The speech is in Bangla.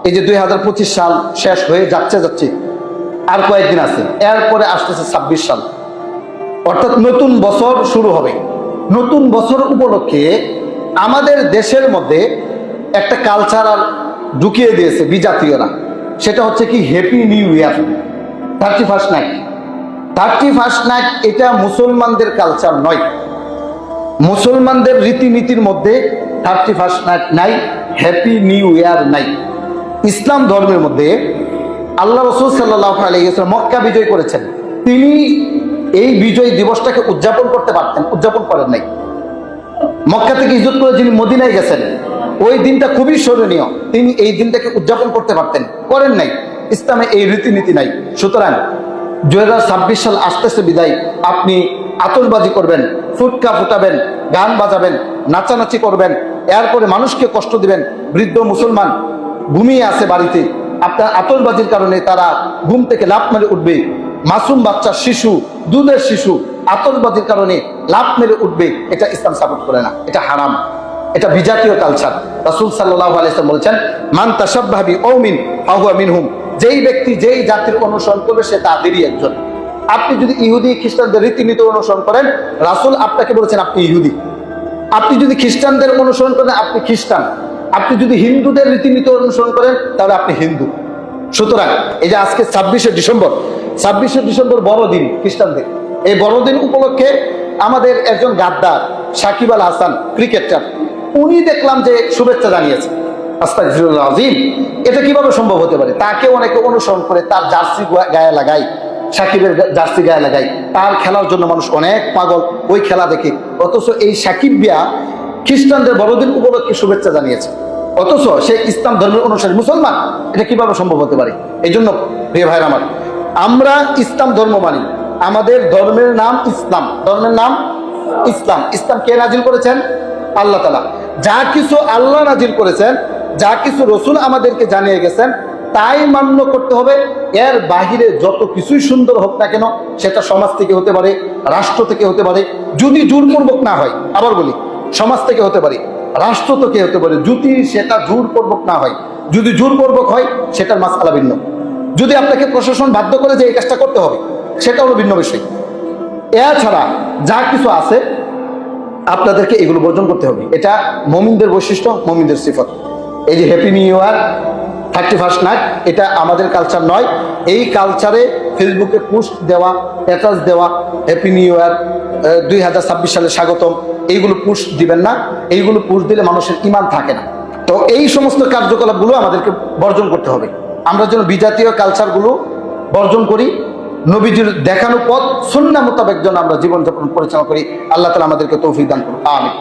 এই যে 2025 সাল শেষ হয়ে যাচ্ছে, আর কয়েকদিন আছে, এরপরে আসতেছে 26 সাল, অর্থাৎ নতুন বছর শুরু হবে। নতুন বছর উপলক্ষে আমাদের দেশের মধ্যে একটা কালচারাল ঢুকিয়ে দিয়েছে বিজাতীয়রা, সেটা হচ্ছে কি happy new year. 31st night, 31st night এটা মুসলমানদের কালচার নয়। মুসলমানদের রীতিনীতির মধ্যে 31st নাইট নাই, হ্যাপি নিউ ইয়ার নাই। ইসলাম ধর্মের মধ্যে আল্লাহ রাসূল সাল্লাল্লাহু আলাইহি ওয়াসাল্লাম মক্কা বিজয় করেছেন, তিনি এই বিজয় দিবসটাকে উদযাপন করতে পারতেন, উদযাপন করেন নাই। মক্কা থেকে হিজরত করে যিনি মদিনায় গেছেন, ওই দিনটা খুবই স্মরণীয়, তিনি এই দিনটাকে উদযাপন করতে পারতেন, করেন নাই। ইসলামে এই রীতিনীতি নাই। সুতরাং 2026 সাল আসতেছে বিদায়, আপনি আতশবাজি করবেন, ফুটকা ফুটাবেন, গান বাজাবেন, নাচানাচি করবেন, এরপরে মানুষকে কষ্ট দিবেন। বৃদ্ধ মুসলমান ঘুমিয়ে আছে বাড়িতে, আপনার আতশবাজির কারণে তারা ঘুম থেকে লাফ মেরে উঠবে। মাসুম বাচ্চা, শিশু, দুধের শিশু আতশবাজির কারণে লাফ মেরে উঠবে। এটা ইসলাম সাপোর্ট করে না, এটা হারাম, এটা বিজাতীয় কালচার। রাসূল সাল্লাল্লাহু আলাইহি ওয়াসাল্লাম বলেছেন, মান তাশাব্বাহা বিকওমিন ফাহুয়া মিনহুম, যেই ব্যক্তি যেই জাতির অনুসরণ করবে সে তাদেরই একজন। আপনি যদি ইহুদি খ্রিস্টানদের রীতিনীতি অনুসরণ করেন, রাসূল আপনাকে বলেছেন আপনি ইহুদি। আপনি যদি খ্রিস্টানদের অনুসরণ করেন, আপনি খ্রিস্টান। আপনি যদি হিন্দুদের রীতিনীতি অনুসরণ করেন, তাহলে আপনি হিন্দু। সুতরাং এই যে আজকে 26শে ডিসেম্বর বড়দিন খ্রিস্টানদের, এই বড়দিন উপলক্ষে আমাদের একজন গাদ্দার সাকিব আল হাসান ক্রিকেটার, উনি দেখলাম যে শুভেচ্ছা জানিয়েছে। আস্তাগফিরুল্লাহ আযীম, এটা কিভাবে সম্ভব হতে পারে? তাকে অনেকে অনুসরণ করে, তার জার্সি গায়ে লাগায়, সাকিবের জার্সি গায়ে লাগায়, তার খেলার জন্য মানুষ অনেক পাগল, ওই খেলা দেখে। অথচ এই সাকিব বিয়া খ্রিস্টানদের বড়দিন উপলক্ষে শুভেচ্ছা জানিয়েছে, অথচ সে ইসলাম ধর্মের অনুসারী মুসলমান। এটা কিভাবে সম্ভব হতে পারে? এই জন্য প্রিয় ভাইরা আমার, আমরা ইসলাম ধর্ম মানি, আমাদের ধর্মের নাম ইসলাম, ধর্মের নাম ইসলাম। ইসলাম কে নাজিল করেছেন? আল্লাহ তাআলা। যা কিছু আল্লাহ নাজিল করেছেন, যা কিছু রসুল আমাদেরকে জানিয়ে গেছেন, তাই মান্য করতে হবে। এর বাহিরে যত কিছুই সুন্দর হোক না কেন, সেটা সমাজ থেকে হতে পারে, রাষ্ট্র থেকে হতে পারে, যদি জোরপূর্বক না হয়। আবার বলি, সমাজ থেকে হতে পারে, রাষ্ট্র থেকে হতে পারে, যদি সেটা জোরপূর্বক না হয়। যদি জোরপূর্বক হয়, সেটার মাসআলা ভিন্ন। যদি আপনাকে প্রশাসন বাধ্য করে যে এই কাজটা করতে হবে, সেটা হলো ভিন্ন বিষয়। এছাড়া যা কিছু আছে আপনাদেরকে এগুলো বর্জন করতে হবে। এটা মুমিনদের বৈশিষ্ট্য, মুমিনদের সিফত। এই যে happy new year, 31st night, এটা আমাদের কালচার নয়। এই কালচারে ফেসবুকে পোস্ট দেওয়া, স্ট্যাটাস দেওয়া, হ্যাপি নিউ ইয়ার, 2026 সালে স্বাগতম, এইগুলো পোস্ট দিবেন না। এইগুলো পোস্ট দিলে মানুষের ঈমান থাকে না। তো এই সমস্ত কার্যকলাপগুলো আমাদেরকে বর্জন করতে হবে। আমরা যেন বিজাতীয় কালচারগুলো বর্জন করি, নবীজির দেখানো পথ সুন্নাহ মোতাবেক যেন আমরা জীবনযাপন পরিচালনা করি। আল্লাহ তাআলা আমাদেরকে তৌফিক দান করুন, আমিন।